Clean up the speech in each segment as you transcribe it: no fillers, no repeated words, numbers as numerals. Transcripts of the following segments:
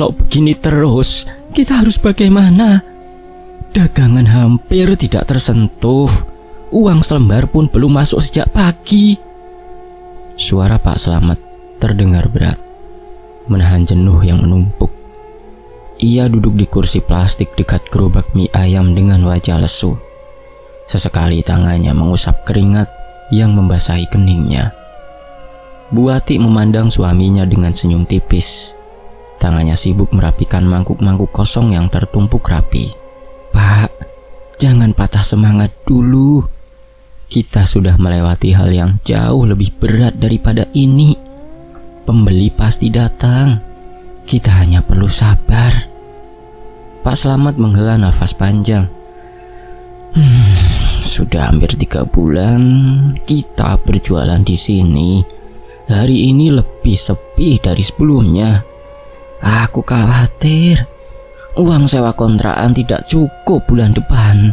Kalau begini terus, kita harus bagaimana? Dagangan hampir tidak tersentuh. Uang selembar pun belum masuk sejak pagi. Suara Pak Slamet terdengar berat, menahan jenuh yang menumpuk. Ia duduk di kursi plastik dekat gerobak mie ayam dengan wajah lesu. Sesekali tangannya mengusap keringat yang membasahi keningnya. Bu Wati memandang suaminya dengan senyum tipis. Tangannya sibuk merapikan mangkuk-mangkuk kosong yang tertumpuk rapi. Pak, jangan patah semangat dulu. Kita sudah melewati hal yang jauh lebih berat daripada ini. Pembeli pasti datang. Kita hanya perlu sabar. Pak Slamet menghela nafas panjang. Sudah hampir 3 bulan kita berjualan di sini. Hari ini lebih sepi dari sebelumnya. Aku khawatir uang sewa kontrakan tidak cukup bulan depan.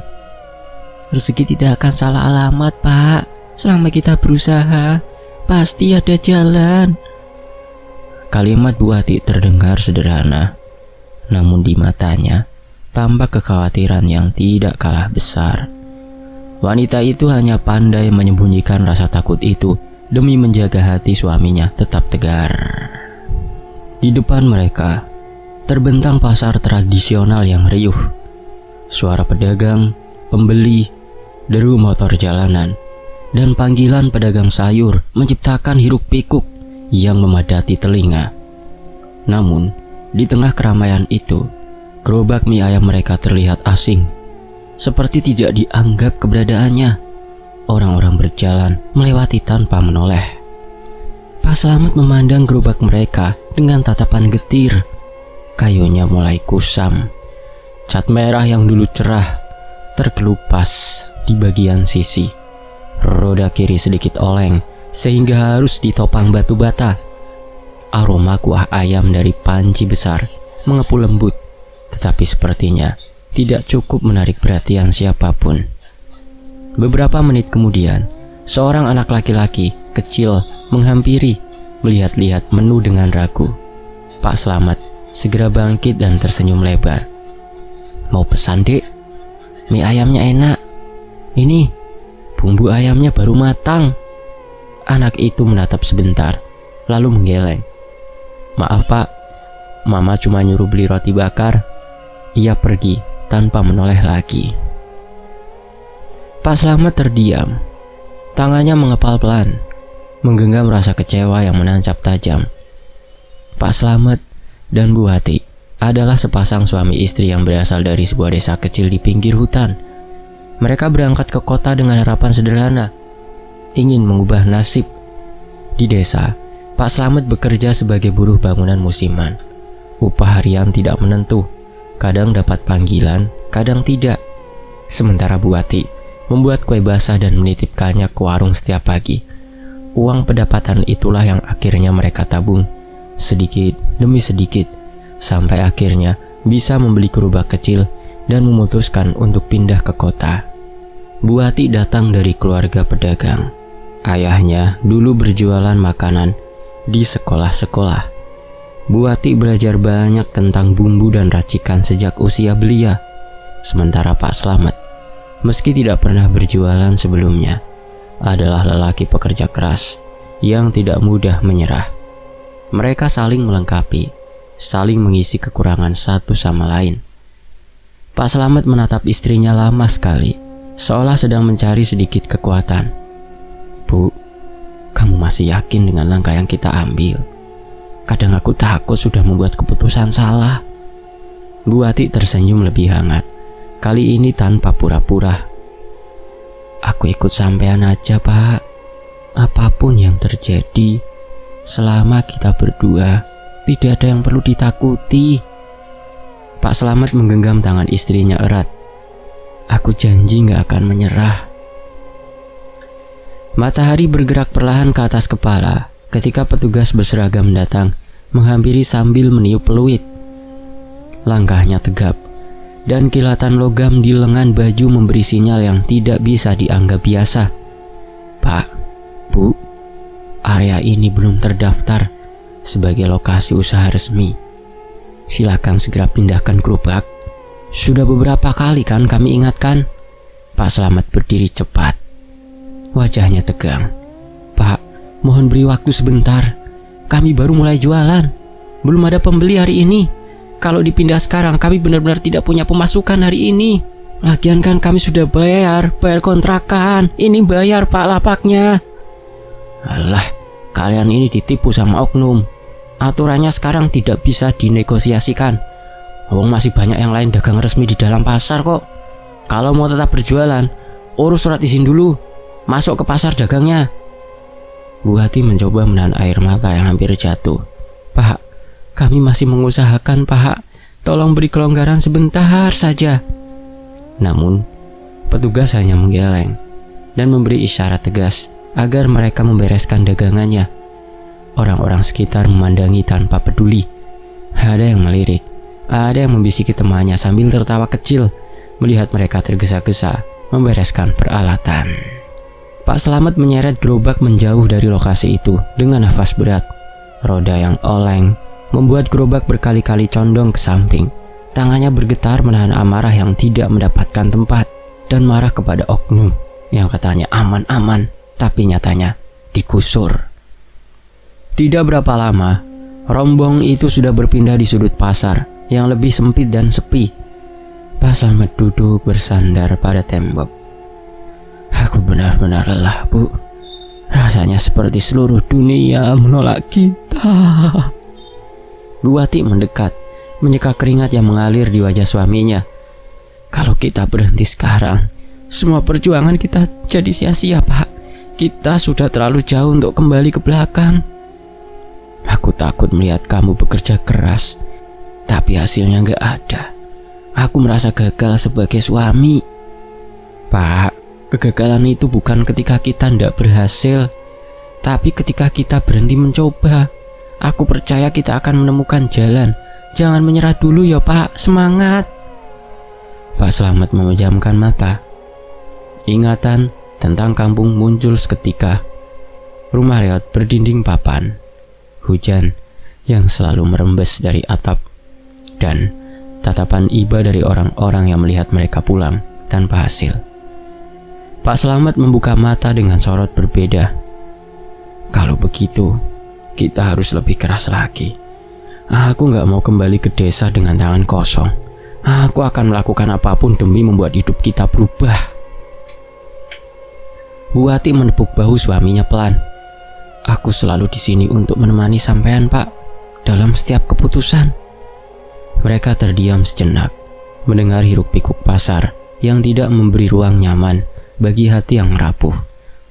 Rezeki tidak akan salah alamat, Pak. Selama kita berusaha, pasti ada jalan. Kalimat Bu Wati terdengar sederhana, namun di matanya tampak kekhawatiran yang tidak kalah besar. Wanita itu hanya pandai menyembunyikan rasa takut itu demi menjaga hati suaminya tetap tegar. Di depan mereka terbentang pasar tradisional yang riuh. Suara pedagang, pembeli, deru motor jalanan, dan panggilan pedagang sayur menciptakan hiruk-pikuk yang memadati telinga. Namun, di tengah keramaian itu, gerobak mie ayam mereka terlihat asing, seperti tidak dianggap keberadaannya. Orang-orang berjalan melewati tanpa menoleh. Pak Slamet memandang gerobak mereka dengan tatapan getir. Kayunya mulai kusam. Cat merah yang dulu cerah terkelupas di bagian sisi. Roda kiri sedikit oleng sehingga harus ditopang batu bata. Aroma kuah ayam dari panci besar mengepul lembut, tetapi sepertinya tidak cukup menarik perhatian siapapun. Beberapa menit kemudian, seorang anak laki-laki kecil menghampiri, melihat-lihat menu dengan ragu. Pak Slamet segera bangkit dan tersenyum lebar. Mau pesan, Dek? Mie ayamnya enak. Ini, bumbu ayamnya baru matang. Anak itu menatap sebentar, lalu menggeleng. Maaf, Pak, Mama cuma nyuruh beli roti bakar. Ia pergi tanpa menoleh lagi. Pak Slamet terdiam. Tangannya mengepal pelan, menggenggam rasa kecewa yang menancap tajam. Pak Slamet dan Bu Wati adalah sepasang suami istri yang berasal dari sebuah desa kecil di pinggir hutan. Mereka berangkat ke kota dengan harapan sederhana, ingin mengubah nasib. Di desa, Pak Slamet bekerja sebagai buruh bangunan musiman. Upah harian tidak menentu, kadang dapat panggilan, kadang tidak. Sementara Bu Wati membuat kue basah dan menitipkannya ke warung setiap pagi. Uang pendapatan itulah yang akhirnya mereka tabung, sedikit demi sedikit, sampai akhirnya bisa membeli gerobak kecil dan memutuskan untuk pindah ke kota. Bu Wati datang dari keluarga pedagang. Ayahnya dulu berjualan makanan di sekolah-sekolah. Bu Wati belajar banyak tentang bumbu dan racikan sejak usia belia. Sementara Pak Slamet, meski tidak pernah berjualan sebelumnya, adalah lelaki pekerja keras yang tidak mudah menyerah. Mereka saling melengkapi, saling mengisi kekurangan satu sama lain. Pak Slamet menatap istrinya lama sekali, seolah sedang mencari sedikit kekuatan. Bu, kamu masih yakin dengan langkah yang kita ambil? Kadang aku takut sudah membuat keputusan salah. Bu Wati tersenyum lebih hangat, kali ini tanpa pura-pura. Aku ikut sampean aja, Pak. Apapun yang terjadi, selama kita berdua, tidak ada yang perlu ditakuti. Pak Slamet menggenggam tangan istrinya erat. Aku janji gak akan menyerah. Matahari bergerak perlahan ke atas kepala ketika petugas berseragam datang menghampiri sambil meniup peluit. Langkahnya tegap, dan kilatan logam di lengan baju memberi sinyal yang tidak bisa dianggap biasa. Pak, Bu, area ini belum terdaftar sebagai lokasi usaha resmi. silakan segera pindahkan gerobak. Sudah beberapa kali kan kami ingatkan. Pak Slamet berdiri cepat. Wajahnya tegang. Pak, mohon beri waktu sebentar. Kami baru mulai jualan. Belum ada pembeli hari ini. Kalau dipindah sekarang kami benar-benar tidak punya pemasukan hari ini. Lagian kan kami sudah bayar kontrakan. Ini bayar Pak lapaknya. Alah, kalian ini ditipu sama oknum. Aturannya sekarang tidak bisa dinegosiasikan. Wong masih banyak yang lain dagang resmi di dalam pasar kok. Kalau mau tetap berjualan, urus surat izin dulu. Masuk ke pasar dagangnya. Bu Hati mencoba menahan air mata yang hampir jatuh. Pak, kami masih mengusahakan Pak. Tolong beri kelonggaran sebentar saja. Namun, petugas hanya menggeleng dan memberi isyarat tegas agar mereka membereskan dagangannya. Orang-orang sekitar memandangi tanpa peduli. Ada yang melirik, ada yang membisiki temannya sambil tertawa kecil melihat mereka tergesa-gesa membereskan peralatan. Pak Slamet menyeret gerobak menjauh dari lokasi itu dengan nafas berat. Roda yang oleng membuat gerobak berkali-kali condong ke samping. Tangannya bergetar menahan amarah yang tidak mendapatkan tempat dan marah kepada oknum yang katanya aman-aman, tapi nyatanya digusur. Tidak berapa lama, rombong itu sudah berpindah di sudut pasar yang lebih sempit dan sepi. Pak Slamet duduk bersandar pada tembok. Aku benar-benar lelah, Bu. Rasanya seperti seluruh dunia menolak kita. Bu Wati mendekat, menyeka keringat yang mengalir di wajah suaminya. Kalau kita berhenti sekarang, semua perjuangan kita jadi sia-sia, Pak. Kita sudah terlalu jauh untuk kembali ke belakang. Aku takut melihat kamu bekerja keras, tapi hasilnya gak ada. Aku merasa gagal sebagai suami. Pak, kegagalan itu bukan ketika kita tidak berhasil, tapi ketika kita berhenti mencoba. Aku percaya kita akan menemukan jalan. Jangan menyerah dulu ya Pak, semangat. Pak Slamet memejamkan mata. Ingatan tentang kampung muncul seketika. Rumah reot berdinding papan. Hujan yang selalu merembes dari atap. Dan tatapan iba dari orang-orang yang melihat mereka pulang tanpa hasil. Pak Slamet membuka mata dengan sorot berbeda. Kalau begitu, kita harus lebih keras lagi. Aku gak mau kembali ke desa dengan tangan kosong. Aku akan melakukan apapun demi membuat hidup kita berubah. Bu Wati menepuk bahu suaminya pelan. Aku selalu di sini untuk menemani sampean, Pak, dalam setiap keputusan. Mereka terdiam sejenak, mendengar hiruk-pikuk pasar yang tidak memberi ruang nyaman bagi hati yang rapuh.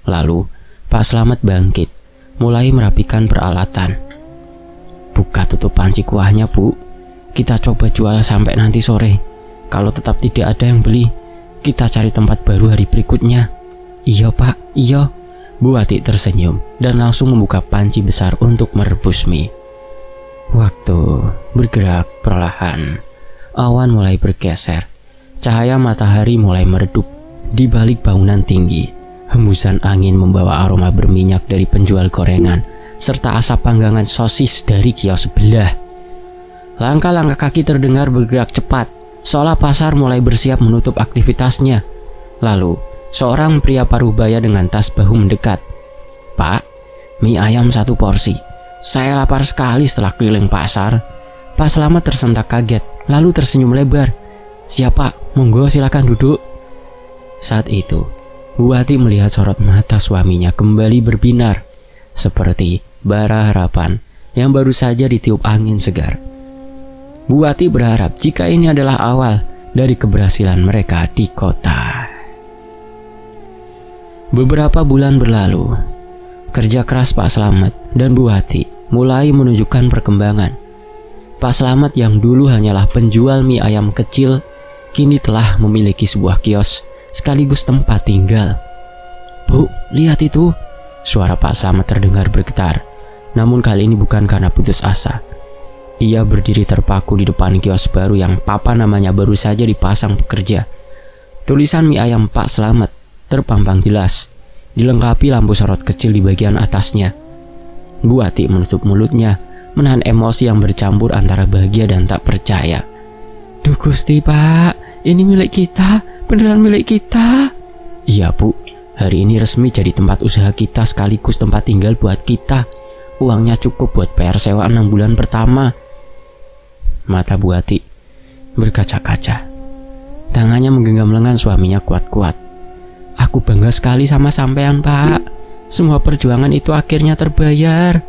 Lalu, Pak Slamet bangkit, mulai merapikan peralatan. Buka tutup panci kuahnya, Bu. Kita coba jual sampai nanti sore. Kalau tetap tidak ada yang beli, kita cari tempat baru hari berikutnya. Iya, Pak, iya. Bu Wati tersenyum dan langsung membuka panci besar untuk merebus mie. Waktu bergerak perlahan. Awan mulai bergeser. Cahaya matahari mulai meredup di balik bangunan tinggi. Hembusan angin membawa aroma berminyak dari penjual gorengan serta asap panggangan sosis dari kios sebelah. Langkah-langkah kaki terdengar bergerak cepat, seolah pasar mulai bersiap menutup aktivitasnya. Lalu, seorang pria parubaya dengan tas bahu mendekat. Pak, mie ayam 1 porsi. Saya lapar sekali setelah keliling pasar. Pak Slamet tersentak kaget, lalu tersenyum lebar. Siapa? Monggo silakan duduk. Saat itu, Bu Wati melihat sorot mata suaminya kembali berbinar, seperti bara harapan yang baru saja ditiup angin segar. Bu Wati berharap jika ini adalah awal dari keberhasilan mereka di kota. Beberapa bulan berlalu, kerja keras Pak Slamet dan Bu Wati mulai menunjukkan perkembangan. Pak Slamet yang dulu hanyalah penjual mie ayam kecil, kini telah memiliki sebuah kios sekaligus tempat tinggal. Bu, lihat itu. Suara Pak Slamet terdengar bergetar. Namun kali ini bukan karena putus asa. Ia berdiri terpaku di depan kios baru yang papan namanya baru saja dipasang pekerja. Tulisan mie ayam Pak Slamet terpampang jelas, dilengkapi lampu sorot kecil di bagian atasnya. Bu Wati menutup mulutnya, menahan emosi yang bercampur antara bahagia dan tak percaya. Duh Gusti Pak, ini milik kita, beneran milik kita. Iya Bu, hari ini resmi jadi tempat usaha kita sekaligus tempat tinggal buat kita. Uangnya cukup buat bayar sewa 6 bulan pertama. Mata Bu Ati berkaca-kaca. Tangannya menggenggam lengan suaminya kuat-kuat. Aku bangga sekali sama sampean Pak. Semua perjuangan itu akhirnya terbayar.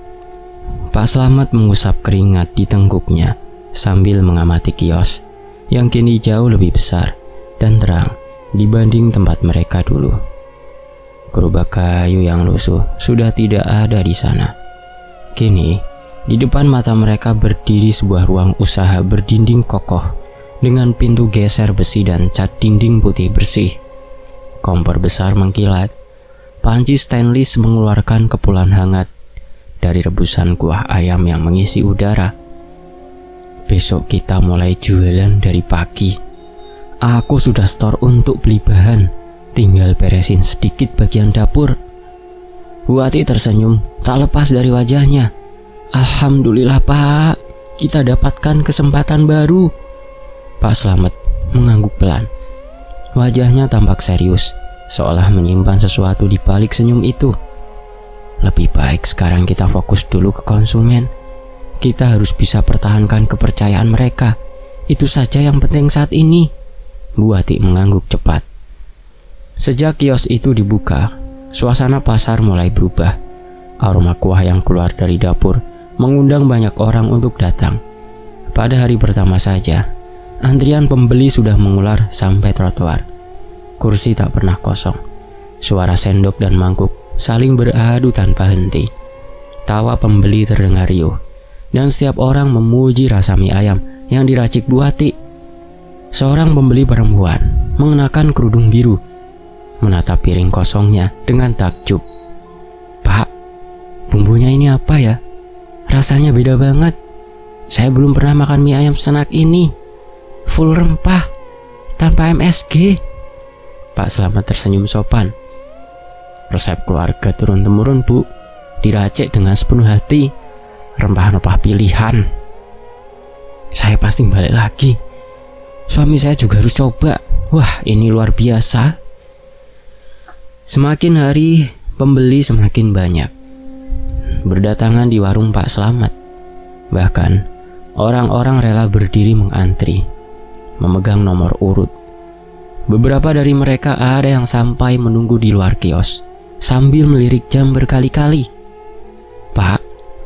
Pak Slamet mengusap keringat di tengkuknya sambil mengamati kios yang kini jauh lebih besar dan terang dibanding tempat mereka dulu. Gerobak kayu yang lusuh sudah tidak ada di sana. Kini, di depan mata mereka berdiri sebuah ruang usaha berdinding kokoh dengan pintu geser besi dan cat dinding putih bersih. Kompor besar mengkilat, panci stainless mengeluarkan kepulan hangat dari rebusan kuah ayam yang mengisi udara. Besok kita mulai jualan dari pagi. Aku sudah store untuk beli bahan, tinggal beresin sedikit bagian dapur. Bu Ati tersenyum tak lepas dari wajahnya. Alhamdulillah Pak, kita dapatkan kesempatan baru. Pak Slamet mengangguk pelan. Wajahnya tampak serius, seolah menyimpan sesuatu di balik senyum itu. Lebih baik sekarang kita fokus dulu ke konsumen. Kita harus bisa pertahankan kepercayaan mereka. Itu saja yang penting saat ini. Bu Ati mengangguk cepat. Sejak kios itu dibuka, suasana pasar mulai berubah. Aroma kuah yang keluar dari dapur mengundang banyak orang untuk datang. Pada hari pertama saja, antrian pembeli sudah mengular sampai trotoar. Kursi tak pernah kosong. Suara sendok dan mangkuk saling beradu tanpa henti. Tawa pembeli terdengar riuh, dan setiap orang memuji rasa mie ayam yang diracik Bu Ati. Seorang pembeli perempuan mengenakan kerudung biru menatap piring kosongnya dengan takjub. Pak, bumbunya ini apa ya? Rasanya beda banget. Saya belum pernah makan mie ayam senak ini. Full rempah, tanpa MSG. Pak Slamet tersenyum sopan. Resep keluarga turun-temurun Bu, diracik dengan sepenuh hati. Rempah-rempah pilihan. Saya pasti balik lagi. Suami saya juga harus coba. Wah, ini luar biasa. Semakin hari, pembeli semakin banyak berdatangan di warung Pak Slamet. Bahkan, orang-orang rela berdiri mengantri, memegang nomor urut. Beberapa dari mereka ada yang sampai menunggu di luar kios sambil melirik jam berkali-kali. Pak,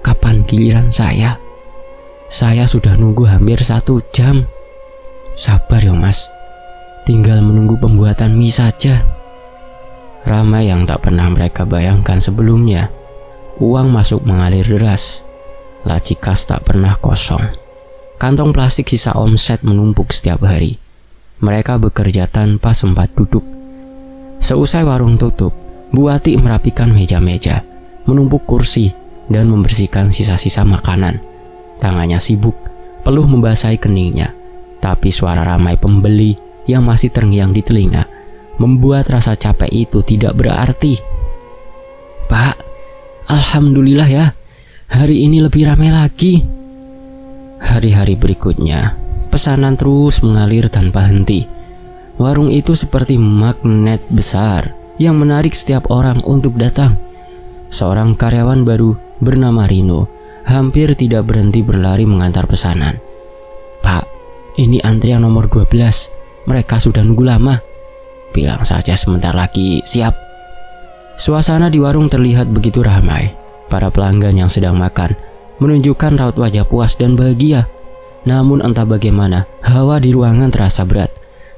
kapan giliran saya? Saya sudah nunggu hampir 1 jam. Sabar ya Mas, tinggal menunggu pembuatan mie saja. Ramai yang tak pernah mereka bayangkan sebelumnya. Uang masuk mengalir deras. Laci kas tak pernah kosong. Kantong plastik sisa omset menumpuk setiap hari. Mereka bekerja tanpa sempat duduk. Seusai warung tutup, Bu Ati merapikan meja-meja, menumpuk kursi, dan membersihkan sisa-sisa makanan. Tangannya sibuk, peluh membasahi keningnya. Tapi suara ramai pembeli yang masih terngiang di telinga membuat rasa capek itu tidak berarti. Pak, alhamdulillah ya, hari ini lebih ramai lagi. Hari-hari berikutnya, pesanan terus mengalir tanpa henti. Warung itu seperti magnet besar yang menarik setiap orang untuk datang. Seorang karyawan baru bernama Rino hampir tidak berhenti berlari mengantar pesanan. Pak, ini antrian nomor 12. Mereka sudah nunggu lama. Bilang saja sebentar lagi siap. Suasana di warung terlihat begitu ramai. Para pelanggan yang sedang makan menunjukkan raut wajah puas dan bahagia. Namun entah bagaimana, hawa di ruangan terasa berat.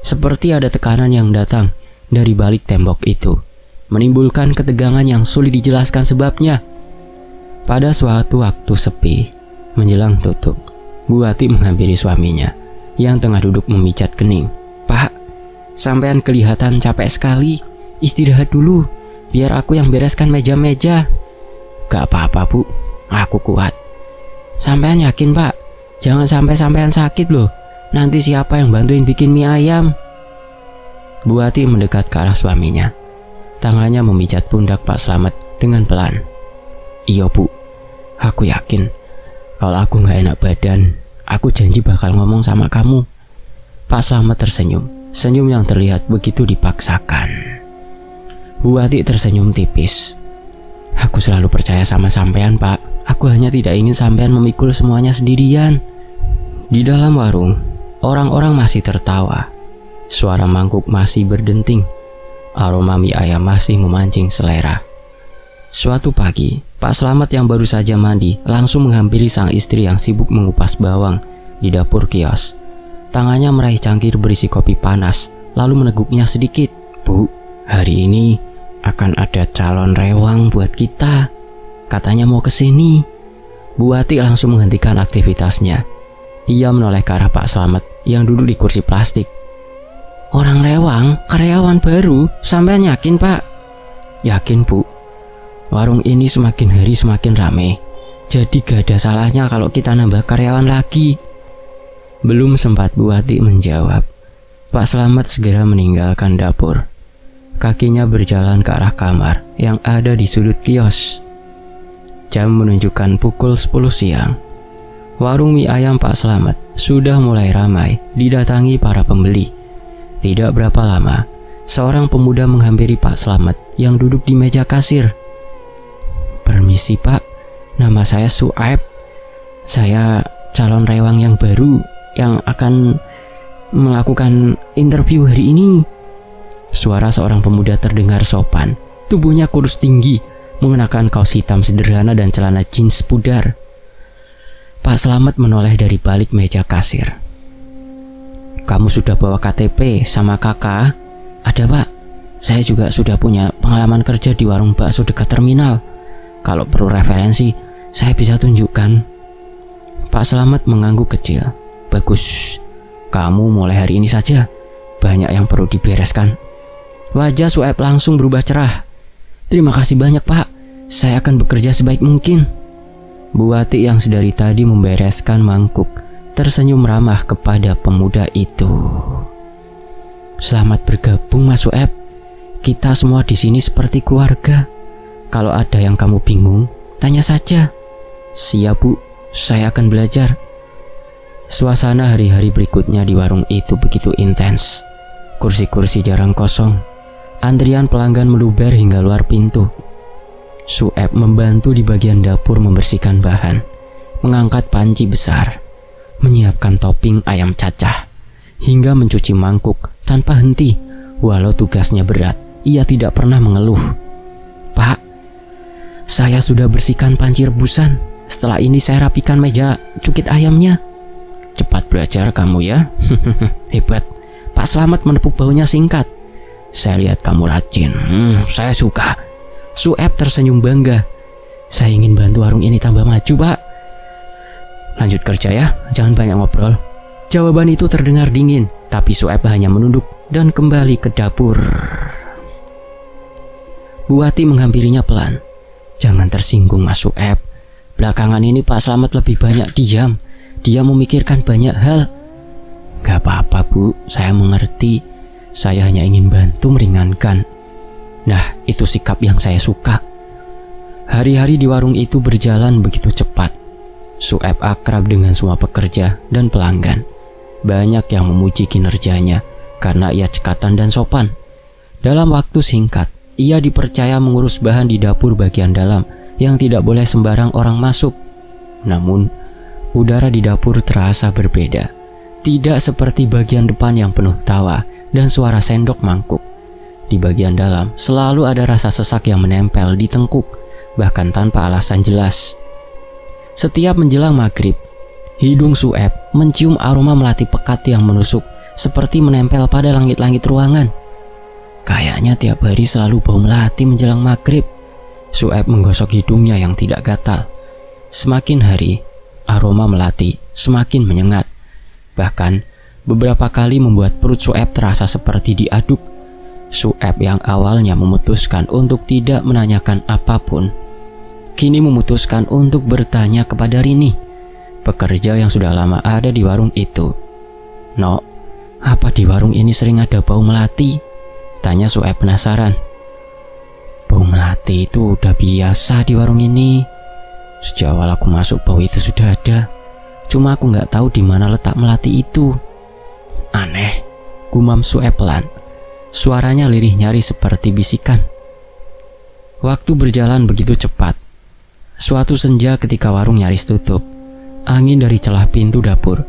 Seperti ada tekanan yang datang dari balik tembok itu, menimbulkan ketegangan yang sulit dijelaskan sebabnya. Pada suatu waktu sepi, menjelang tutup, Bu Ati menghampiri suaminya yang tengah duduk memijat kening. Pak, sampean kelihatan capek sekali. Istirahat dulu, biar aku yang bereskan meja-meja. Gak apa-apa Bu, aku kuat. Sampean yakin Pak? Jangan sampai sampean sakit loh. Nanti siapa yang bantuin bikin mie ayam? Bu Ati mendekat ke arah suaminya. Tangannya memijat pundak Pak Slamet dengan pelan. Iya Bu, aku yakin Kalau aku gak enak badan, aku janji bakal ngomong sama kamu. Pak Slamet tersenyum, senyum yang terlihat begitu dipaksakan. Bu Wati tersenyum tipis. Aku selalu percaya sama sampean, Pak. Aku hanya tidak ingin sampean memikul semuanya sendirian. Di dalam warung, orang-orang masih tertawa. Suara mangkuk masih berdenting. Aroma mie ayam masih memancing selera. Suatu pagi, Pak Slamet yang baru saja mandi langsung menghampiri sang istri yang sibuk mengupas bawang di dapur kios. Tangannya meraih cangkir berisi kopi panas, lalu meneguknya sedikit. Bu, hari ini akan ada calon rewang buat kita. Katanya mau kesini. Bu Wati langsung menghentikan aktivitasnya. Ia menoleh ke arah Pak Slamet yang duduk di kursi plastik. Orang rewang, karyawan baru, sampean yakin, Pak? Yakin, Bu. Warung ini semakin hari semakin rame. Jadi gak ada salahnya kalau kita nambah karyawan lagi. Belum sempat Bu Wati menjawab, Pak Slamet segera meninggalkan dapur. Kakinya berjalan ke arah kamar yang ada di sudut kios. Jam menunjukkan pukul 10 siang. Warung mie ayam Pak Slamet sudah mulai ramai didatangi para pembeli. Tidak berapa lama, seorang pemuda menghampiri Pak Slamet yang duduk di meja kasir. Permisi Pak, nama saya Suaib. Saya calon rewang yang baru yang akan melakukan interview hari ini. Suara seorang pemuda terdengar sopan. Tubuhnya kurus tinggi, mengenakan kaos hitam sederhana dan celana jeans pudar. Pak Slamet menoleh dari balik meja kasir. Kamu sudah bawa KTP sama kakak? Ada Pak, saya juga sudah punya pengalaman kerja di warung bakso dekat terminal. Kalau perlu referensi, saya bisa tunjukkan. Pak Slamet mengangguk kecil. Bagus, kamu mulai hari ini saja. Banyak yang perlu dibereskan. Wajah Suaib langsung berubah cerah. Terima kasih banyak Pak, saya akan bekerja sebaik mungkin. Bu Wati yang sedari tadi membereskan mangkuk tersenyum ramah kepada pemuda itu. Selamat bergabung Mas Suaib. Kita semua di sini seperti keluarga. Kalau ada yang kamu bingung, tanya saja. Siap Bu, saya akan belajar. Suasana hari-hari berikutnya di warung itu begitu intens. Kursi-kursi jarang kosong. Antrian pelanggan meluber hingga luar pintu. Suaib membantu di bagian dapur membersihkan bahan, mengangkat panci besar, menyiapkan topping ayam cacah, hingga mencuci mangkuk tanpa henti. Walau tugasnya berat, ia tidak pernah mengeluh. Pak, saya sudah bersihkan panci rebusan. Setelah ini saya rapikan meja cukit ayamnya. Cepat belajar kamu ya. Hebat. Pak Slamet menepuk bahunya singkat. Saya lihat kamu rajin. Saya suka. Suaib tersenyum bangga. Saya ingin bantu warung ini tambah maju Pak. Lanjut kerja ya, jangan banyak ngobrol. Jawaban itu terdengar dingin, tapi Suaib hanya menunduk dan kembali ke dapur. Bu Wati menghampirinya pelan. Jangan tersinggung Mas Suaib. Belakangan ini Pak Slamet lebih banyak diam. Dia memikirkan banyak hal. Gak apa-apa Bu, saya mengerti. Saya hanya ingin bantu meringankan. Nah, itu sikap yang saya suka. Hari-hari di warung itu berjalan begitu cepat. Suaib akrab dengan semua pekerja dan pelanggan. Banyak yang memuji kinerjanya karena ia cekatan dan sopan. Dalam waktu singkat, ia dipercaya mengurus bahan di dapur bagian dalam yang tidak boleh sembarang orang masuk. Namun, udara di dapur terasa berbeda. Tidak seperti bagian depan yang penuh tawa dan suara sendok mangkuk. Di bagian dalam selalu ada rasa sesak yang menempel di tengkuk, bahkan tanpa alasan jelas. Setiap menjelang maghrib, hidung Suaib mencium aroma melati pekat yang menusuk seperti menempel pada langit-langit ruangan. Kayaknya tiap hari selalu bau melati menjelang maghrib. Suaib menggosok hidungnya yang tidak gatal. Semakin hari, aroma melati semakin menyengat. Bahkan beberapa kali membuat perut Suaib terasa seperti diaduk. Suaib yang awalnya memutuskan untuk tidak menanyakan apapun, kini memutuskan untuk bertanya kepada Rini, pekerja yang sudah lama ada di warung itu. "Nok, apa di warung ini sering ada bau melati?" tanya Suaib penasaran. "Bau melati itu udah biasa di warung ini. Sejak awal aku masuk, bau itu sudah ada. Cuma aku nggak tahu di mana letak melati itu. Aneh, gumam Sueb pelan. Suaranya lirih nyaris seperti bisikan. Waktu berjalan begitu cepat. Suatu senja ketika warung nyaris tutup, angin dari celah pintu dapur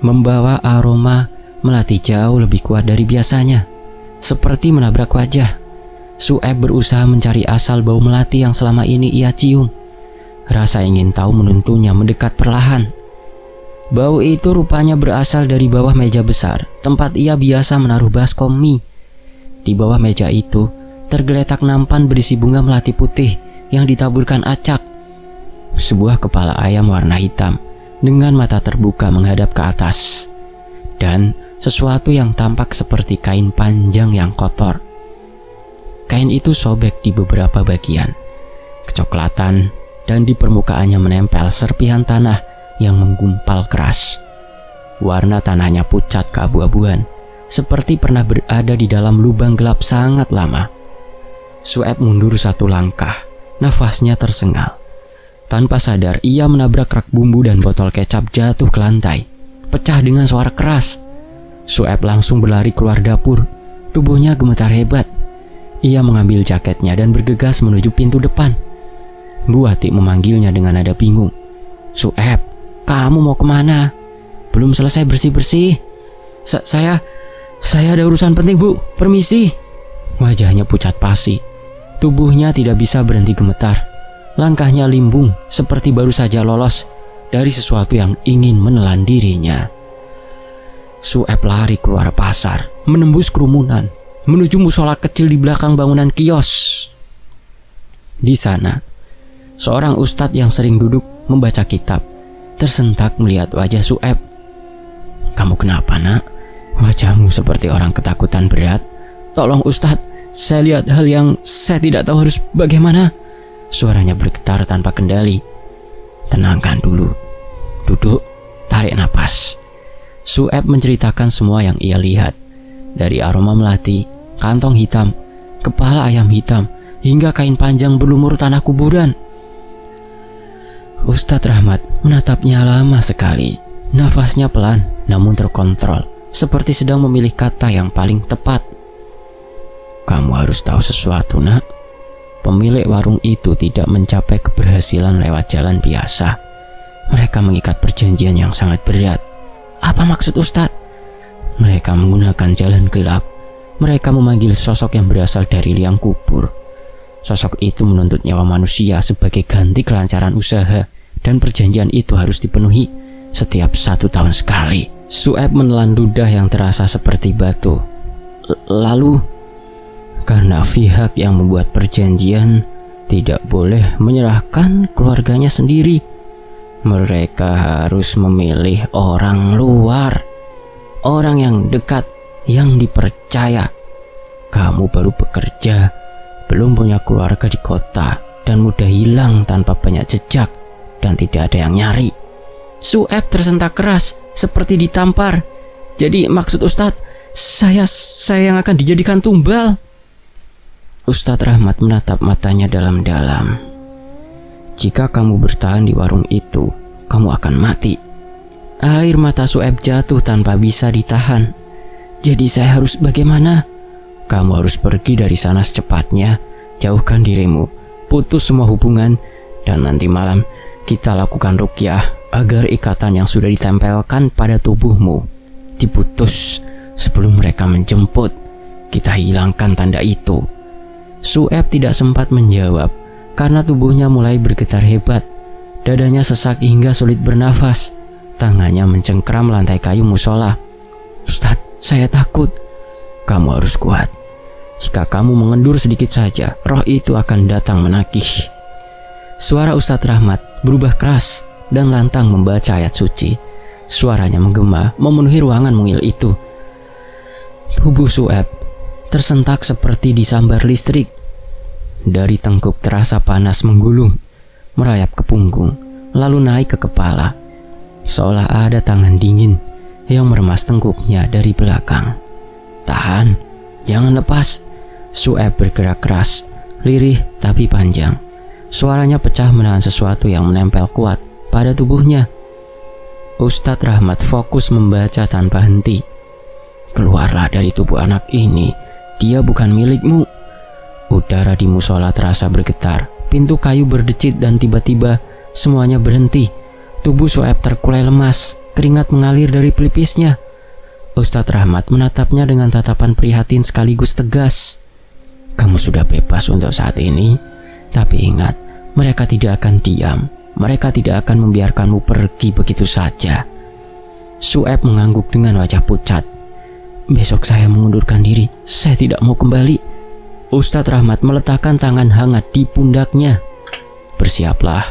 membawa aroma melati jauh lebih kuat dari biasanya. Seperti menabrak wajah, Sueb berusaha mencari asal bau melati yang selama ini ia cium. Rasa ingin tahu menuntunnya mendekat perlahan. Bau itu rupanya berasal dari bawah meja besar, tempat ia biasa menaruh baskom mie. Di bawah meja itu, tergeletak nampan berisi bunga melati putih yang ditaburkan acak. Sebuah kepala ayam warna hitam dengan mata terbuka menghadap ke atas. Dan sesuatu yang tampak seperti kain panjang yang kotor. Kain itu sobek di beberapa bagian, kecoklatan, dan di permukaannya menempel serpihan tanah yang menggumpal keras. Warna tanahnya pucat keabu-abuan, seperti pernah berada di dalam lubang gelap sangat lama. Sueb mundur satu langkah, nafasnya tersengal. Tanpa sadar, ia menabrak rak bumbu dan botol kecap jatuh ke lantai, pecah dengan suara keras. Sueb langsung berlari keluar dapur, tubuhnya gemetar hebat. Ia mengambil jaketnya dan bergegas menuju pintu depan. Bu Ati memanggilnya dengan nada bingung. Sueb, kamu mau kemana? Belum selesai bersih-bersih. Saya ada urusan penting, Bu. Permisi. Wajahnya pucat pasi. Tubuhnya tidak bisa berhenti gemetar. Langkahnya limbung seperti baru saja lolos dari sesuatu yang ingin menelan dirinya. Sueb lari keluar pasar, menembus kerumunan, menuju musola kecil di belakang bangunan kios. Di sana, seorang ustadz yang sering duduk membaca kitab tersentak melihat wajah Sueb. Kamu kenapa, nak? Wajahmu seperti orang ketakutan berat. Tolong ustadz, saya lihat hal yang saya tidak tahu harus bagaimana. Suaranya bergetar tanpa kendali. Tenangkan dulu. Duduk, tarik napas. Sueb menceritakan semua yang ia lihat. Dari aroma melati, kantong hitam, kepala ayam hitam, hingga kain panjang berlumur tanah kuburan. Ustadz Rahmat menatapnya lama sekali. Nafasnya pelan namun terkontrol, seperti sedang memilih kata yang paling tepat. Kamu harus tahu sesuatu, nak. Pemilik warung itu tidak mencapai keberhasilan lewat jalan biasa. Mereka mengikat perjanjian yang sangat berat. Apa maksud Ustadz? Mereka menggunakan jalan gelap. Mereka memanggil sosok yang berasal dari liang kubur. Sosok itu menuntut nyawa manusia sebagai ganti kelancaran usaha, dan perjanjian itu harus dipenuhi setiap 1 tahun sekali. Sueb menelan ludah yang terasa seperti batu. Lalu, karena pihak yang membuat perjanjian tidak boleh menyerahkan keluarganya sendiri, mereka harus memilih orang luar, orang yang dekat, yang dipercaya. Kamu baru bekerja, belum punya keluarga di kota, dan mudah hilang tanpa banyak jejak, dan tidak ada yang nyari. Sueb tersentak keras, seperti ditampar. Jadi maksud Ustadz, saya yang akan dijadikan tumbal. Ustadz Rahmat menatap matanya dalam-dalam. Jika kamu bertahan di warung itu, kamu akan mati. Air mata Sueb jatuh tanpa bisa ditahan. Jadi saya harus bagaimana? Kamu harus pergi dari sana secepatnya. Jauhkan dirimu, putus semua hubungan, dan nanti malam kita lakukan ruqyah agar ikatan yang sudah ditempelkan pada tubuhmu diputus sebelum mereka menjemput. Kita hilangkan tanda itu. Sueb tidak sempat menjawab karena tubuhnya mulai bergetar hebat. Dadanya sesak hingga sulit bernafas. Tangannya mencengkram lantai kayu musola. Ustadz, saya takut. Kamu harus kuat. Jika kamu mengendur sedikit saja, roh itu akan datang menagih. Suara Ustadz Rahmat berubah keras dan lantang membaca ayat suci. Suaranya menggema memenuhi ruangan mungil itu. Tubuh Sueb tersentak seperti disambar listrik. Dari tengkuk terasa panas menggulung, merayap ke punggung, lalu naik ke kepala. Seolah ada tangan dingin yang meremas tengkuknya dari belakang. Tahan, jangan lepas. Sueb bergerak keras, lirih tapi panjang. Suaranya pecah menahan sesuatu yang menempel kuat pada tubuhnya. Ustadz Rahmat fokus membaca tanpa henti. Keluarlah dari tubuh anak ini, dia bukan milikmu. Udara di musola terasa bergetar, pintu kayu berdecit dan tiba-tiba semuanya berhenti. Tubuh Su'aib terkulai lemas, keringat mengalir dari pelipisnya. Ustadz Rahmat menatapnya dengan tatapan prihatin sekaligus tegas. Kamu sudah bebas untuk saat ini, tapi ingat, mereka tidak akan diam. Mereka tidak akan membiarkanmu pergi begitu saja. Su'aib mengangguk dengan wajah pucat. Besok saya mengundurkan diri, saya tidak mau kembali. Ustadz Rahmat meletakkan tangan hangat di pundaknya. Bersiaplah,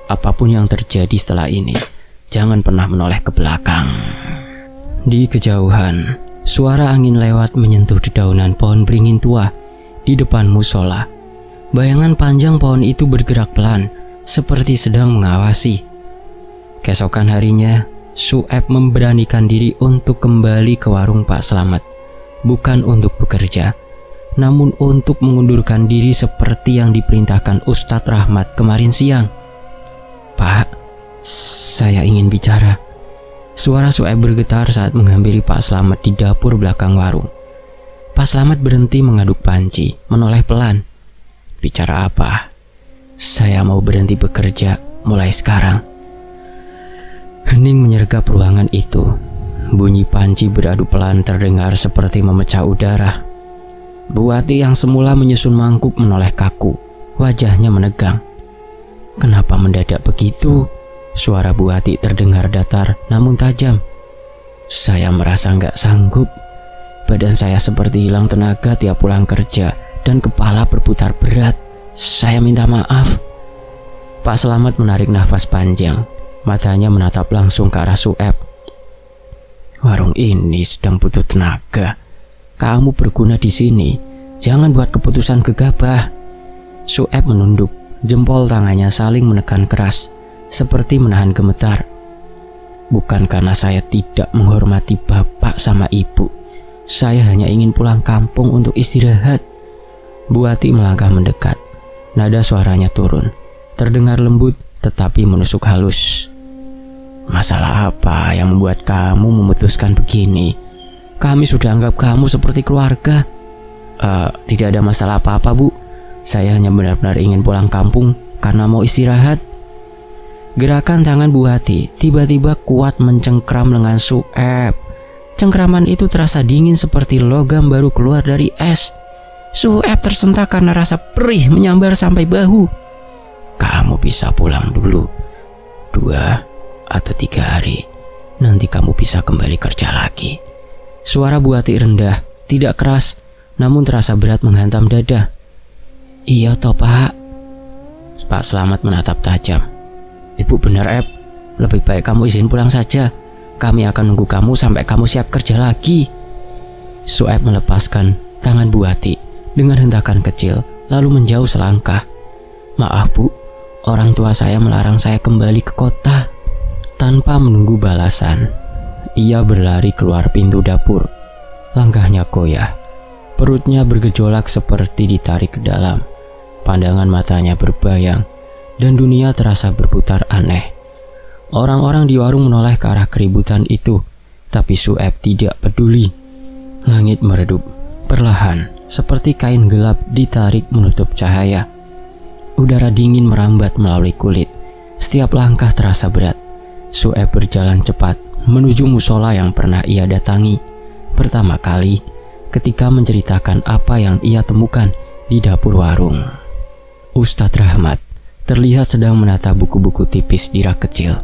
apapun yang terjadi setelah ini, jangan pernah menoleh ke belakang. Di kejauhan, suara angin lewat menyentuh dedaunan pohon beringin tua di depan musola. Bayangan panjang pohon itu bergerak pelan, seperti sedang mengawasi. Keesokan harinya, Su'aib memberanikan diri untuk kembali ke warung Pak Slamet. Bukan untuk bekerja, namun untuk mengundurkan diri seperti yang diperintahkan Ustadz Rahmat kemarin siang. Pak, saya ingin bicara. Suara Su'aib bergetar saat menghampiri Pak Slamet di dapur belakang warung. Pak Slamet berhenti mengaduk panci, menoleh pelan. Bicara apa? Saya mau berhenti bekerja mulai sekarang. Hening menyergap ruangan itu. Bunyi panci beradu pelan terdengar seperti memecah udara. Bu Wati yang semula menyusun mangkuk menoleh kaku. Wajahnya menegang. Kenapa mendadak begitu? Suara Bu Wati terdengar datar namun tajam. Saya merasa nggak sanggup. Badan saya seperti hilang tenaga tiap pulang kerja dan kepala berputar berat. Saya minta maaf. Pak Slamet menarik nafas panjang. Matanya menatap langsung ke arah Su'aib. Warung ini sedang butuh tenaga. Kamu berguna di sini. Jangan buat keputusan gegabah. Su'aib menunduk. Jempol tangannya saling menekan keras, seperti menahan gemetar. Bukan karena saya tidak menghormati bapak sama ibu. Saya hanya ingin pulang kampung untuk istirahat. Bu Wati melangkah mendekat. Nada suaranya turun. Terdengar lembut tetapi menusuk halus. Masalah apa yang membuat kamu memutuskan begini? Kami sudah anggap kamu seperti keluarga. Tidak ada masalah apa-apa, Bu. Saya hanya benar-benar ingin pulang kampung karena mau istirahat. Gerakan tangan Bu Wati tiba-tiba kuat mencengkram lengan Su'aib. Cengkraman itu terasa dingin seperti logam baru keluar dari es. Su'aib tersentak karena rasa perih menyambar sampai bahu. Kamu bisa pulang dulu 2 atau 3 hari. Nanti kamu bisa kembali kerja lagi. Suara Bu Wati rendah, tidak keras, namun terasa berat menghantam dada. Iya toh Pak. Pak Slamet menatap tajam. Ibu benar Eb, lebih baik kamu izin pulang saja. Kami akan nunggu kamu sampai kamu siap kerja lagi. Su'aib melepaskan tangan Bu Wati dengan hentakan kecil, lalu menjauh selangkah. Maaf Bu, orang tua saya melarang saya kembali ke kota. Tanpa menunggu balasan, ia berlari keluar pintu dapur. Langkahnya goyah, perutnya bergejolak seperti ditarik ke dalam. Pandangan matanya berbayang, dan dunia terasa berputar aneh. Orang-orang di warung menoleh ke arah keributan itu, tapi Su'aib tidak peduli. Langit meredup, perlahan, seperti kain gelap ditarik menutup cahaya. Udara dingin merambat melalui kulit. Setiap langkah terasa berat. Su'aib berjalan cepat menuju musola yang pernah ia datangi pertama kali ketika menceritakan apa yang ia temukan di dapur warung. Ustadz Rahmat terlihat sedang menata buku-buku tipis di rak kecil.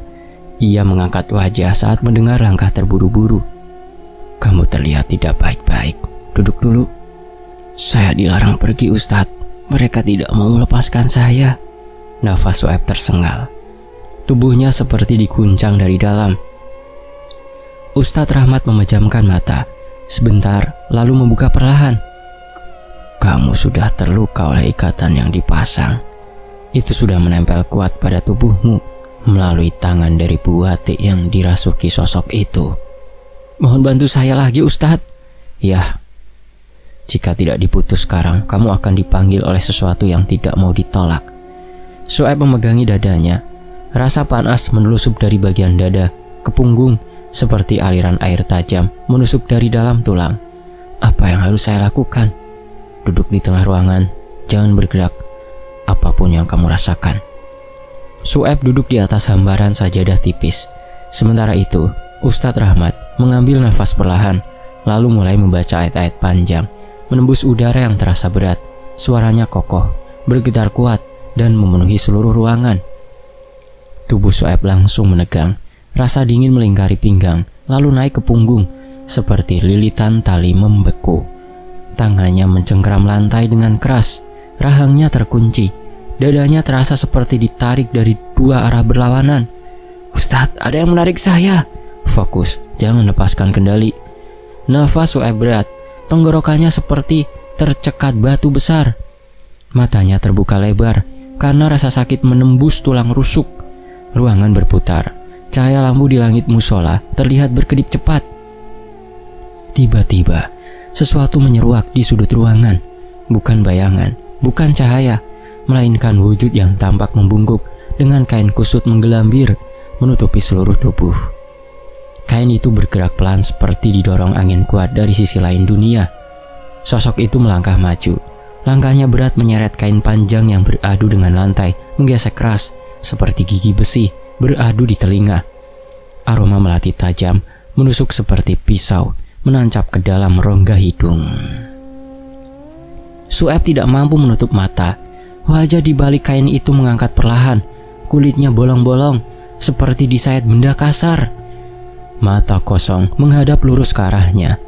Ia mengangkat wajah saat mendengar langkah terburu-buru. Kamu terlihat tidak baik-baik. Duduk dulu. Saya dilarang pergi Ustadz. Mereka tidak mau melepaskan saya. Nafas Su'aib tersengal. Tubuhnya seperti diguncang dari dalam. Ustadz Rahmat memejamkan mata sebentar lalu membuka perlahan. Kamu sudah terluka oleh ikatan yang dipasang. Itu sudah menempel kuat pada tubuhmu melalui tangan dari Bu Wati yang dirasuki sosok itu. Mohon bantu saya lagi Ustadz. Ya, jika tidak diputus sekarang, kamu akan dipanggil oleh sesuatu yang tidak mau ditolak. Su'aib memegangi dadanya. Rasa panas menelusup dari bagian dada ke punggung seperti aliran air tajam menusuk dari dalam tulang. Apa yang harus saya lakukan? Duduk di tengah ruangan, jangan bergerak. Apapun yang kamu rasakan. Su'aib duduk di atas hambaran sajadah tipis. Sementara itu, Ustadz Rahmat mengambil nafas perlahan, lalu mulai membaca ayat-ayat panjang, menembus udara yang terasa berat. Suaranya kokoh, bergetar kuat, dan memenuhi seluruh ruangan. Tubuh Su'aib langsung menegang, rasa dingin melingkari pinggang, lalu naik ke punggung, seperti lilitan tali membeku. Tangannya mencengkeram lantai dengan keras, rahangnya terkunci, dadanya terasa seperti ditarik dari dua arah berlawanan. Ustadz, ada yang menarik saya. Fokus, jangan lepaskan kendali. Nafas Su'aib berat, tenggorokannya seperti tercekat batu besar. Matanya terbuka lebar karena rasa sakit menembus tulang rusuk. Ruangan berputar, cahaya lampu di langit musola terlihat berkedip cepat. Tiba-tiba, sesuatu menyeruak di sudut ruangan. Bukan bayangan, bukan cahaya, melainkan wujud yang tampak membungkuk dengan kain kusut menggelambir menutupi seluruh tubuh. Kain itu bergerak pelan seperti didorong angin kuat dari sisi lain dunia. Sosok itu melangkah maju. Langkahnya berat menyeret kain panjang yang beradu dengan lantai, menggesek keras seperti gigi besi beradu di telinga. Aroma melati tajam menusuk seperti pisau menancap ke dalam rongga hidung. Su'aib tidak mampu menutup mata. Wajah di balik kain itu mengangkat perlahan. Kulitnya bolong-bolong seperti disayat benda kasar. Mata kosong menghadap lurus ke arahnya.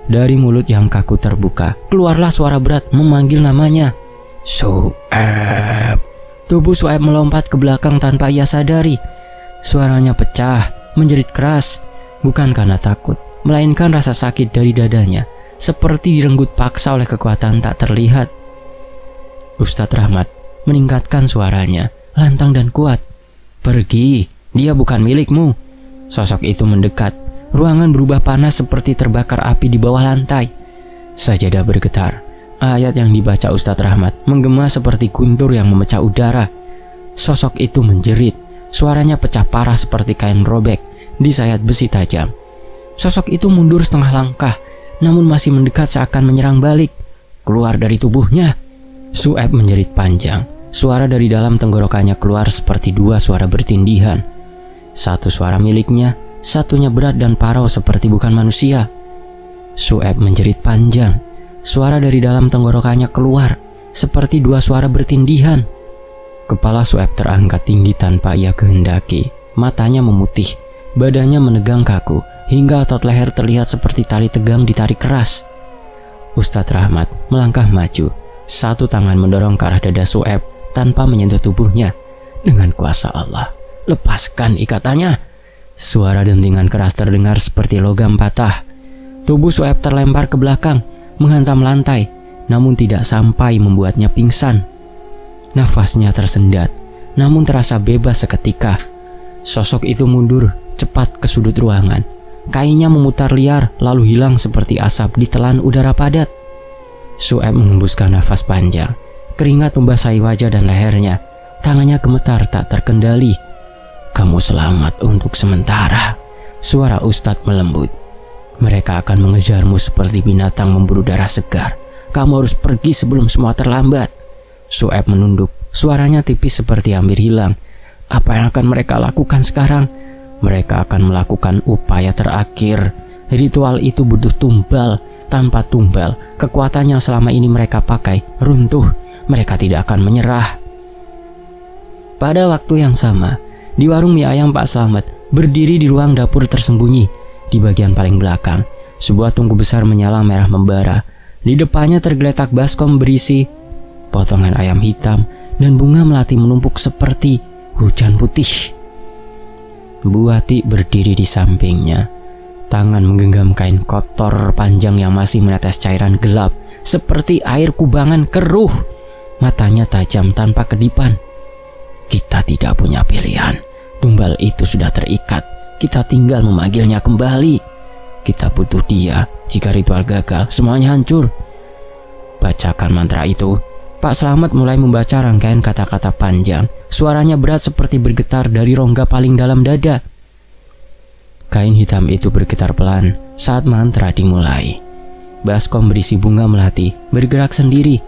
Dari mulut yang kaku terbuka, keluarlah suara berat memanggil namanya. Su'aib. Tubuh Su'aib melompat ke belakang tanpa ia sadari. Suaranya pecah, menjerit keras, bukan karena takut, melainkan rasa sakit dari dadanya, seperti direnggut paksa oleh kekuatan tak terlihat. Ustadz Rahmat meningkatkan suaranya, lantang dan kuat. Pergi, dia bukan milikmu. Sosok itu mendekat. Ruangan berubah panas seperti terbakar api di bawah lantai. Sajadah bergetar. Ayat yang dibaca Ustadz Rahmat menggema seperti guntur yang memecah udara. Sosok itu menjerit. Suaranya pecah parah seperti kain robek disayat besi tajam. Sosok itu mundur setengah langkah, namun masih mendekat seakan menyerang balik. Keluar dari tubuhnya. Su'aib menjerit panjang. Suara dari dalam tenggorokannya keluar seperti dua suara bertindihan. Satu suara miliknya, satunya berat dan parau seperti bukan manusia. Su'aib menjerit panjang. Suara dari dalam tenggorokannya keluar seperti dua suara bertindihan. Kepala Su'aib terangkat tinggi tanpa ia kehendaki. Matanya memutih, badannya menegang kaku, hingga otot leher terlihat seperti tali tegang ditarik keras. Ustadz Rahmat melangkah maju. Satu tangan mendorong ke arah dada Su'aib tanpa menyentuh tubuhnya. Dengan kuasa Allah, lepaskan ikatannya. Suara dentingan keras terdengar seperti logam patah. Tubuh Su'aib terlempar ke belakang, menghantam lantai, namun tidak sampai membuatnya pingsan. Nafasnya tersendat, namun terasa bebas seketika. Sosok itu mundur cepat ke sudut ruangan. Kainnya memutar liar lalu hilang seperti asap ditelan udara padat. Su'aib mengembuskan nafas panjang. Keringat membasahi wajah dan lehernya. Tangannya gemetar tak terkendali. Kamu selamat untuk sementara. Suara Ustadz melembut. Mereka akan mengejarmu seperti binatang memburu darah segar. Kamu harus pergi sebelum semua terlambat. Su'aib menunduk. Suaranya tipis seperti hampir hilang. Apa yang akan mereka lakukan sekarang? Mereka akan melakukan upaya terakhir. Ritual itu butuh tumbal. Tanpa tumbal, kekuatan yang selama ini mereka pakai runtuh. Mereka tidak akan menyerah. Pada waktu yang sama, di warung mie ayam Pak Slamet berdiri di ruang dapur tersembunyi. Di bagian paling belakang, sebuah tungku besar menyala merah membara. Di depannya tergeletak baskom berisi potongan ayam hitam dan bunga melati menumpuk seperti hujan putih. Bu Ati berdiri di sampingnya. Tangan menggenggam kain kotor panjang yang masih menetes cairan gelap seperti air kubangan keruh. Matanya tajam tanpa kedipan. Kita tidak punya pilihan. Tumbal itu sudah terikat. Kita tinggal memanggilnya kembali. Kita butuh dia. Jika ritual gagal, semuanya hancur. Bacakan mantra itu. Pak Slamet mulai membaca rangkaian kata-kata panjang. Suaranya berat seperti bergetar dari rongga paling dalam dada. Kain hitam itu bergetar pelan saat mantra dimulai. Baskom berisi bunga melati bergerak sendiri.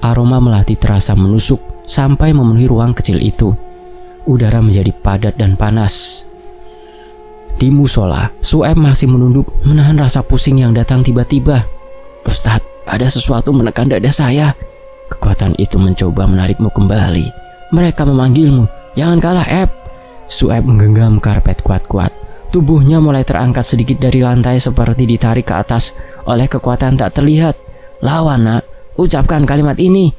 Aroma melati terasa menusuk sampai memenuhi ruang kecil itu. Udara menjadi padat dan panas. Di musola, Sueb masih menunduk menahan rasa pusing yang datang tiba-tiba. "Ustadz, ada sesuatu menekan dada saya." Kekuatan itu mencoba menarikmu kembali. "Mereka memanggilmu. Jangan kalah, Eb." Sueb menggenggam karpet kuat-kuat. Tubuhnya mulai terangkat sedikit dari lantai seperti ditarik ke atas oleh kekuatan tak terlihat. "Lawan, nak. Ucapkan kalimat ini."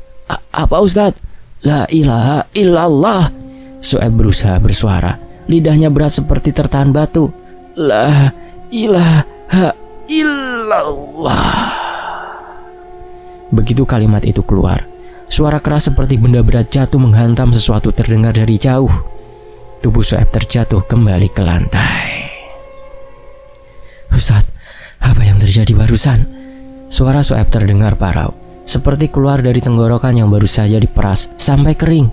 Apa, Ustadz?" "La ilaha illallah." Sueb berusaha bersuara. Lidahnya berat seperti tertahan batu. "La ilaha illallah." Begitu kalimat itu keluar, suara keras seperti benda berat jatuh menghantam sesuatu terdengar dari jauh. Tubuh Sueb terjatuh kembali ke lantai. "Ustadz, apa yang terjadi barusan?" Suara Sueb terdengar parau, seperti keluar dari tenggorokan yang baru saja diperas sampai kering.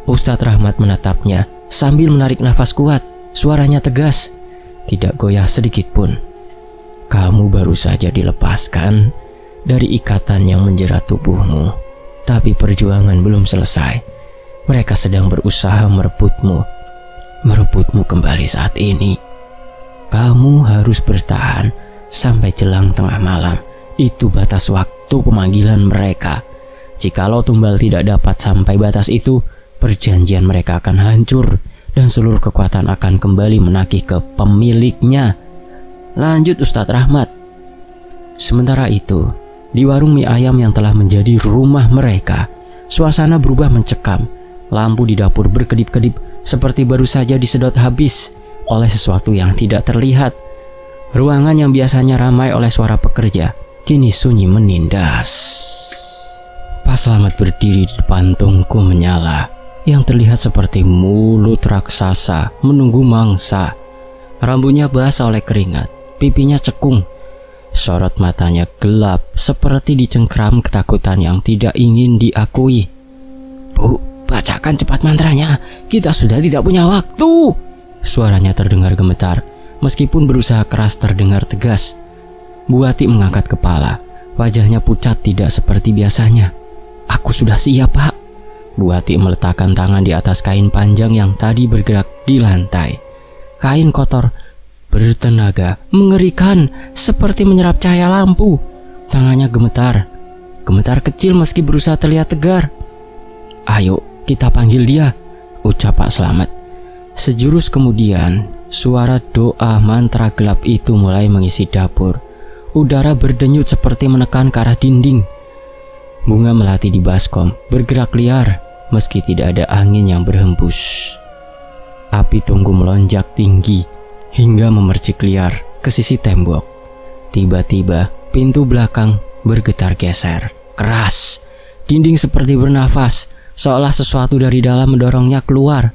Ustadz Rahmat menatapnya sambil menarik nafas kuat. Suaranya tegas, tidak goyah sedikit pun. "Kamu baru saja dilepaskan dari ikatan yang menjerat tubuhmu, tapi perjuangan belum selesai. Mereka sedang berusaha merebutmu kembali saat ini. Kamu harus bertahan sampai jelang tengah malam. Itu batas waktu pemanggilan mereka. Jikalau tumbal tidak dapat sampai batas itu, perjanjian mereka akan hancur dan seluruh kekuatan akan kembali menagih ke pemiliknya." Lanjut Ustadz Rahmat. Sementara itu, di warung mie ayam yang telah menjadi rumah mereka, suasana berubah mencekam. Lampu di dapur berkedip-kedip seperti baru saja disedot habis oleh sesuatu yang tidak terlihat. Ruangan yang biasanya ramai oleh suara pekerja kini sunyi menindas. Pak Slamet berdiri di depan tungku menyala yang terlihat seperti mulut raksasa menunggu mangsa. Rambutnya basah oleh keringat, pipinya cekung. Sorot matanya gelap seperti dicengkram ketakutan yang tidak ingin diakui. "Bu, bacakan cepat mantranya. Kita sudah tidak punya waktu." Suaranya terdengar gemetar, meskipun berusaha keras terdengar tegas. Bu Ati mengangkat kepala. Wajahnya pucat tidak seperti biasanya. "Aku sudah siap, Pak." Bu Ati meletakkan tangan di atas kain panjang yang tadi bergerak di lantai. Kain kotor bertenaga mengerikan seperti menyerap cahaya lampu. Tangannya gemetar kecil meski berusaha terlihat tegar. "Ayo kita panggil dia," ucap Pak Slamet. Sejurus kemudian, suara doa mantra gelap itu mulai mengisi dapur. Udara berdenyut seperti menekan ke arah dinding. Bunga melati di baskom bergerak liar meski tidak ada angin yang berhembus. Api tunggu melonjak tinggi hingga memercik liar ke sisi tembok. Tiba-tiba pintu belakang bergetar geser keras. Dinding seperti bernafas, seolah sesuatu dari dalam mendorongnya keluar.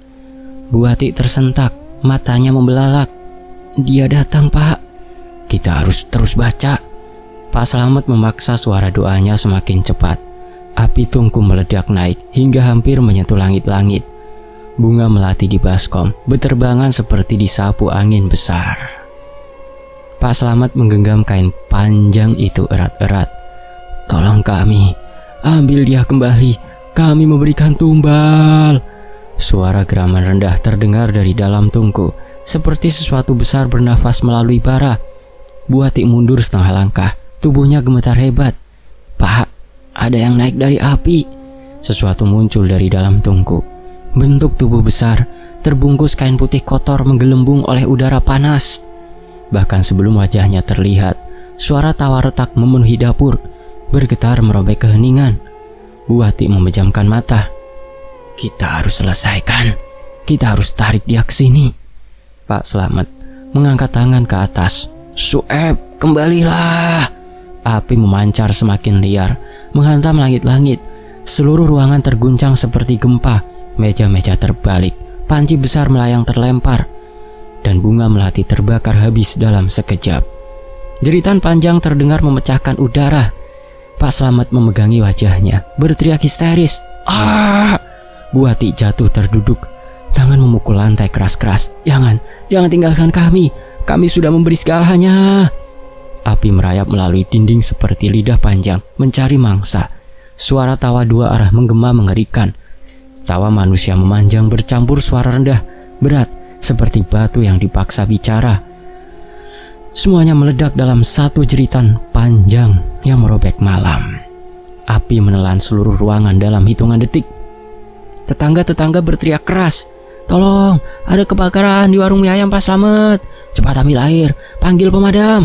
Bu Ati tersentak, matanya membelalak. "Dia datang, Pak. Kita harus terus baca." Pak Slamet memaksa suara doanya semakin cepat. Api tungku meledak naik hingga hampir menyentuh langit-langit. Bunga melati di baskom berterbangan seperti disapu angin besar. Pak Slamet menggenggam kain panjang itu erat-erat. "Tolong kami, ambil dia kembali. Kami memberikan tumbal." Suara geraman rendah terdengar dari dalam tungku, seperti sesuatu besar bernafas melalui bara. Bu Ati mundur setengah langkah, tubuhnya gemetar hebat. "Pak, ada yang naik dari api." Sesuatu muncul dari dalam tungku. Bentuk tubuh besar, terbungkus kain putih kotor menggelembung oleh udara panas. Bahkan sebelum wajahnya terlihat, suara tawa retak memenuhi dapur, bergetar merobek keheningan. Bu Ati memejamkan mata. "Kita harus selesaikan. Kita harus tarik dia ke sini." Pak Slamet mengangkat tangan ke atas. "Sueb, kembalilah." Api memancar semakin liar, menghantam langit-langit. Seluruh ruangan terguncang seperti gempa. Meja-meja terbalik, panci besar melayang terlempar, dan bunga melati terbakar habis dalam sekejap. Jeritan panjang terdengar memecahkan udara. Pak Slamet memegangi wajahnya, berteriak histeris. Ah! Bu Ati jatuh terduduk, tangan memukul lantai keras-keras. Jangan tinggalkan kami. Kami sudah memberi segalanya. Api merayap melalui dinding seperti lidah panjang mencari mangsa. Suara tawa dua arah menggema mengerikan. Tawa manusia memanjang bercampur suara rendah, berat, seperti batu yang dipaksa bicara. Semuanya meledak dalam satu jeritan panjang yang merobek malam. Api menelan seluruh ruangan dalam hitungan detik. Tetangga-tetangga berteriak keras. Tolong, ada kebakaran di warung mie ayam Pak Slamet. Cepat ambil air, panggil pemadam.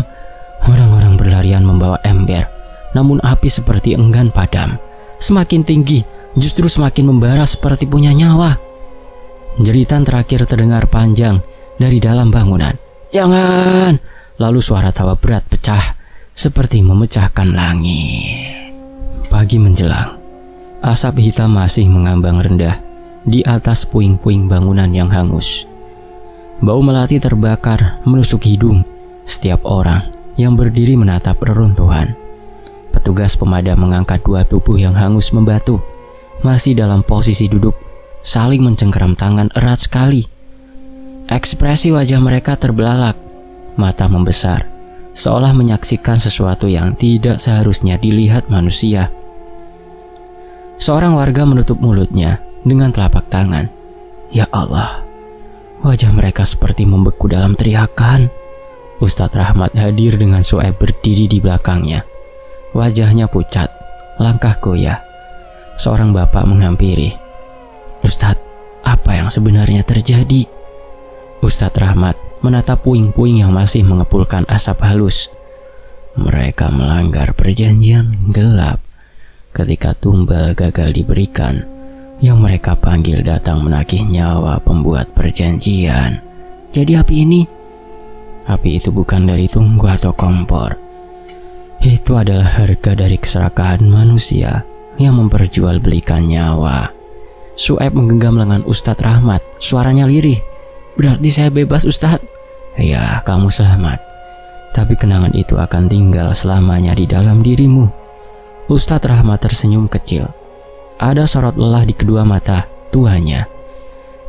Orang-orang berlarian membawa ember. Namun api seperti enggan padam. Semakin tinggi, justru semakin membara seperti punya nyawa. Jeritan terakhir terdengar panjang dari dalam bangunan. Jangan! Lalu suara tawa berat pecah seperti memecahkan langit. Pagi menjelang, asap hitam masih mengambang rendah di atas puing-puing bangunan yang hangus. Bau melati terbakar menusuk hidung setiap orang yang berdiri menatap reruntuhan. Petugas pemadam mengangkat dua tubuh yang hangus membatu, masih dalam posisi duduk, saling mencengkeram tangan erat sekali. Ekspresi wajah mereka terbelalak, mata membesar, seolah menyaksikan sesuatu yang tidak seharusnya dilihat manusia. Seorang warga menutup mulutnya dengan telapak tangan. Ya Allah, wajah mereka seperti membeku dalam teriakan. Ustadz Rahmat hadir dengan Su'aib berdiri di belakangnya. Wajahnya pucat, langkah goyah. Seorang bapak menghampiri. Ustadz, apa yang sebenarnya terjadi? Ustadz Rahmat menatap puing-puing yang masih mengepulkan asap halus. Mereka melanggar perjanjian gelap ketika tumbal gagal diberikan. Yang mereka panggil datang menagih nyawa pembuat perjanjian. Jadi api itu bukan dari tunggu atau kompor. Itu adalah harga dari keserakahan manusia yang memperjualbelikan nyawa. Su'aib menggenggam lengan Ustadz Rahmat, suaranya lirih. Berarti saya bebas, Ustadz? Ya, kamu selamat. Tapi kenangan itu akan tinggal selamanya di dalam dirimu. Ustadz Rahmat tersenyum kecil. Ada sorot lelah di kedua mata tuanya.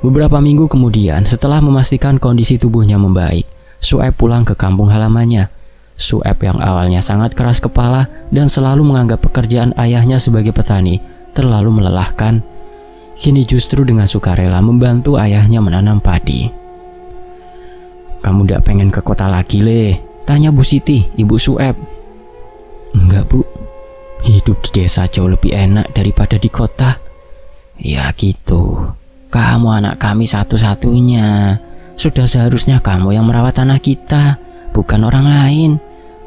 Beberapa minggu kemudian, setelah memastikan kondisi tubuhnya membaik, Su'aib pulang ke kampung halamannya. Su'aib yang awalnya sangat keras kepala dan selalu menganggap pekerjaan ayahnya sebagai petani terlalu melelahkan, kini justru dengan sukarela membantu ayahnya menanam padi. Kamu gak pengen ke kota lagi, Le? Tanya Bu Siti, ibu Su'aib. Enggak, Bu. Hidup di desa jauh lebih enak daripada di kota. Ya gitu. Kamu anak kami satu-satunya. Sudah seharusnya kamu yang merawat anak kita, bukan orang lain.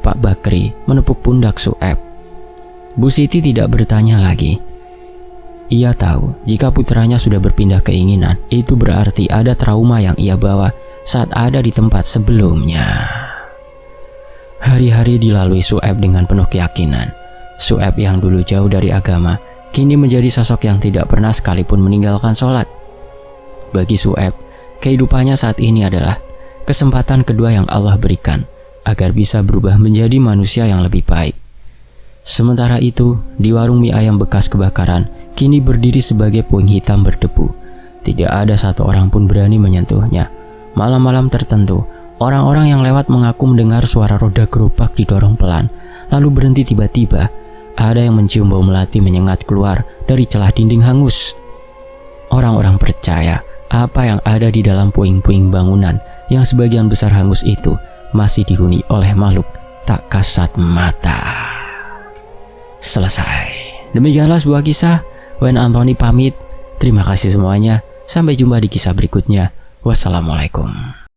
Pak Bakri menepuk pundak Su'aib. Bu Siti tidak bertanya lagi. Ia tahu jika putranya sudah berpindah keinginan, itu berarti ada trauma yang ia bawa saat ada di tempat sebelumnya. Hari-hari dilalui Su'aib dengan penuh keyakinan. Su'aib yang dulu jauh dari agama, kini menjadi sosok yang tidak pernah sekalipun meninggalkan sholat. Bagi Su'aib, kehidupannya saat ini adalah kesempatan kedua yang Allah berikan agar bisa berubah menjadi manusia yang lebih baik. Sementara itu, di warung mie ayam bekas kebakaran, kini berdiri sebagai puing hitam berdebu. Tidak ada satu orang pun berani menyentuhnya. Malam-malam tertentu, orang-orang yang lewat mengaku mendengar suara roda gerobak didorong pelan, lalu berhenti tiba-tiba. Ada yang mencium bau melati menyengat keluar dari celah dinding hangus. Orang-orang percaya apa yang ada di dalam puing-puing bangunan yang sebagian besar hangus itu masih dihuni oleh makhluk tak kasat mata. Selesai. Demikianlah sebuah kisah. Wayne Anthony pamit. Terima kasih semuanya. Sampai jumpa di kisah berikutnya. Wassalamualaikum.